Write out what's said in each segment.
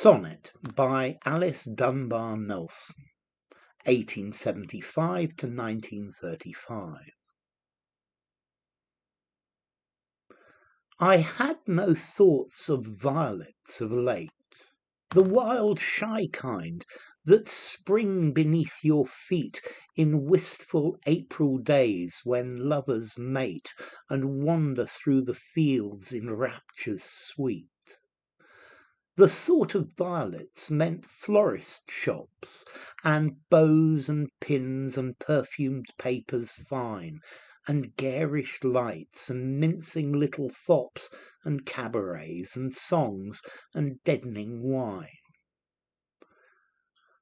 Sonnet by Alice Dunbar Nelson, 1875 to 1935. I had no thoughts of violets of late, the wild shy kind that spring beneath your feet in wistful April days when lovers mate and wander through the fields in raptures sweet. The thought of violets meant florist shops, and bows and pins and perfumed papers fine, and garish lights and mincing little fops, and cabarets and songs and deadening wine.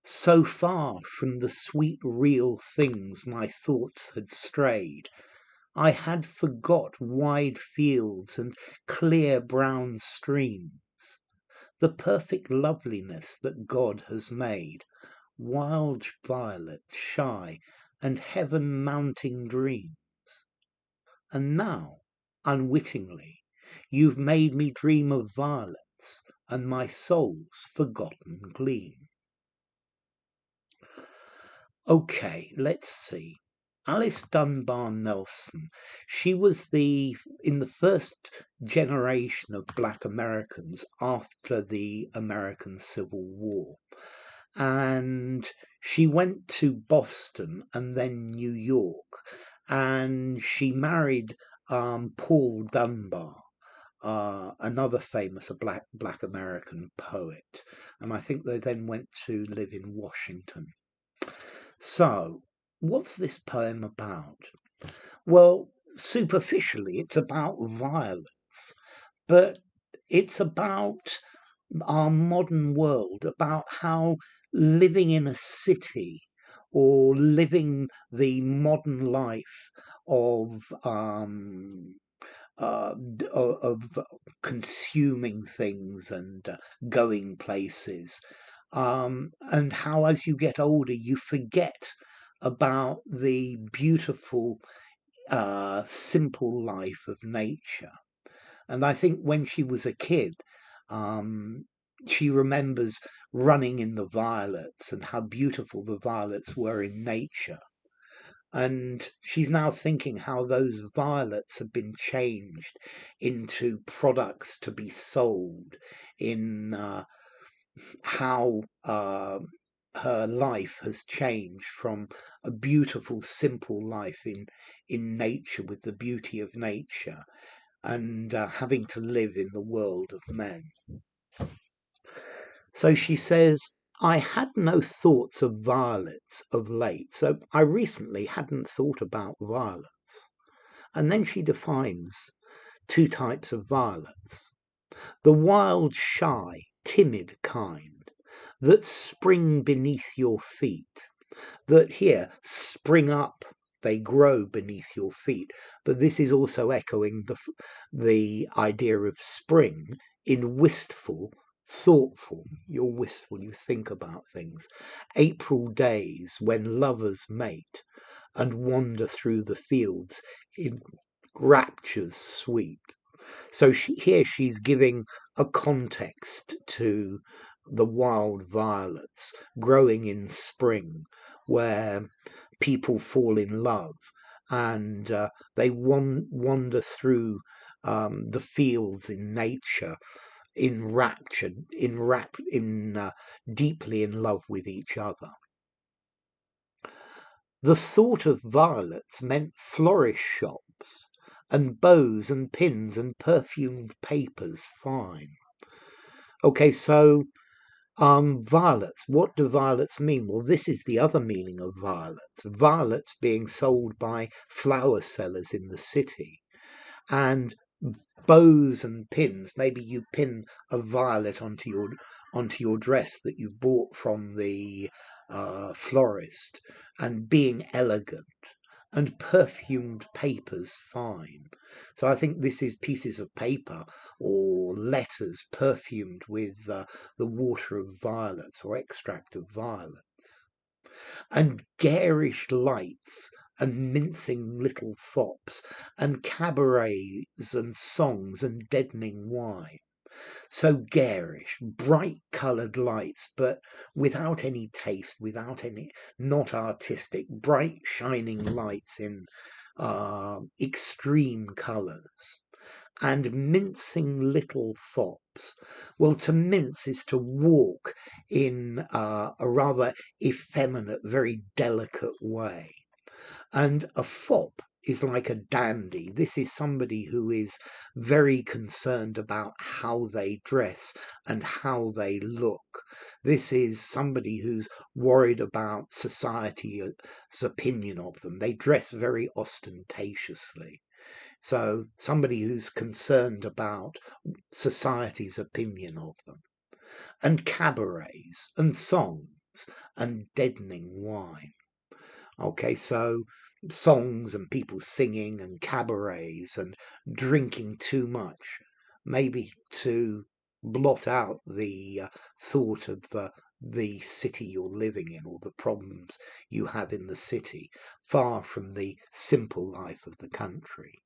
So far from the sweet real things my thoughts had strayed, I had forgot wide fields and clear brown streams. The perfect loveliness that God has made, wild violets shy and heaven mounting dreams. And now, unwittingly, you've made me dream of violets and my soul's forgotten gleam. Okay, let's see. Alice Dunbar Nelson, she was in the first generation of Black Americans after the American Civil War. And she went to Boston and then New York, and she married Paul Dunbar, another famous Black American poet. And I think they then went to live in Washington. So, what's this poem about? Well, superficially, it's about violence, but it's about our modern world, about how living in a city or living the modern life of consuming things and going places. And how as you get older you forget about the beautiful simple life of nature. And I think when she was a kid, she remembers running in the violets and how beautiful the violets were in nature. And she's now thinking how those violets have been changed into products to be sold, in how her life has changed from a beautiful, simple life in nature with the beauty of nature, and having to live in the world of men. So she says, I had no thoughts of violets of late. So I recently hadn't thought about violets. And then she defines two types of violets. The wild, shy, timid kind that spring beneath your feet, that here spring up, they grow beneath your feet. But this is also echoing the idea of spring in wistful, thoughtful. You're wistful, you think about things. April days when lovers mate and wander through the fields in raptures sweet. So here she's giving a context to the wild violets growing in spring, where people fall in love and they wander through the fields in nature, deeply in love with each other. The thought of violets meant florist shops, and bows and pins and perfumed papers fine. Okay, so violets. What do violets mean? Well, this is the other meaning of violets. Violets being sold by flower sellers in the city. And bows and pins. Maybe you pin a violet onto your dress that you bought from the florist, and being elegant. And perfumed papers fine. So I think this is pieces of paper or letters perfumed with the water of violets or extract of violets. And garish lights and mincing little fops and cabarets and songs and deadening wine. So garish, bright coloured lights, but without any taste, not artistic, bright shining lights in extreme colours. And mincing little fops. Well, to mince is to walk in a rather effeminate, very delicate way. And a fop is like a dandy. This is somebody who is very concerned about how they dress and how they look. This is somebody who's worried about society's opinion of them. They dress very ostentatiously. So somebody who's concerned about society's opinion of them. And cabarets and songs and deadening wine. Okay, so songs and people singing and cabarets and drinking too much, maybe to blot out the thought of the city you're living in or the problems you have in the city, far from the simple life of the country.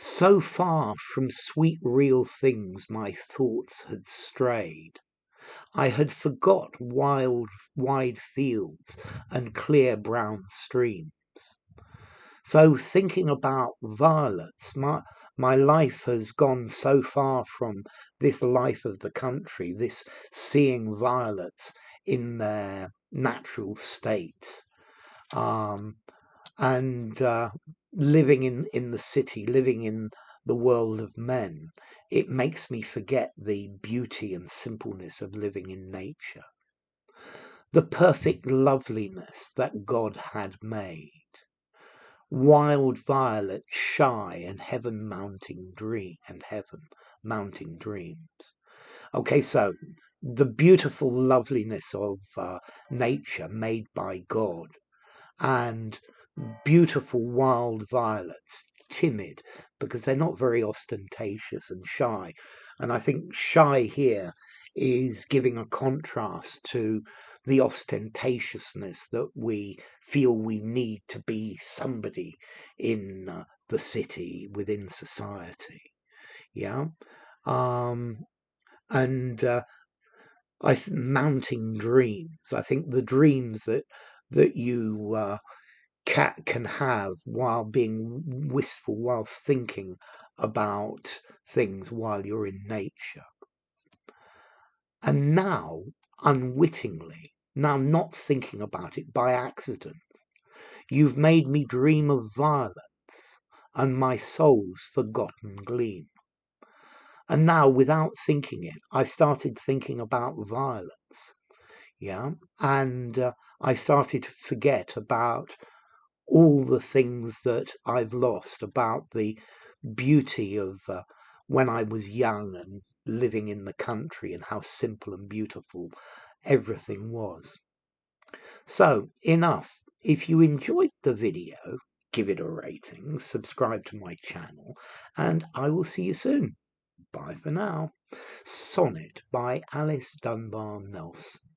So far from sweet real things my thoughts had strayed. I had forgot wide fields and clear brown streams. So thinking about violets, my life has gone so far from this life of the country, this seeing violets in their natural state, and living in the city, living in the world of men, it makes me forget the beauty and simpleness of living in nature. The perfect loveliness that God had made. Wild violet, shy, and heaven mounting dreams. Okay, so the beautiful loveliness of nature made by God, and beautiful wild violets, timid, because they're not very ostentatious and shy. And I think shy here is giving a contrast to the ostentatiousness that we feel we need to be somebody in the city, within society. Yeah. And mounting dreams. I think the dreams that you can have while being wistful, while thinking about things while you're in nature. And now, unwittingly, now not thinking about it by accident, you've made me dream of violets and my soul's forgotten gleam. And now, without thinking it, I started thinking about violets. Yeah. And I started to forget about all the things that I've lost, about the beauty of when I was young and living in the country and how simple and beautiful everything was. So, enough. If you enjoyed the video, give it a rating, subscribe to my channel, and I will see you soon. Bye for now. Sonnet by Alice Dunbar Nelson.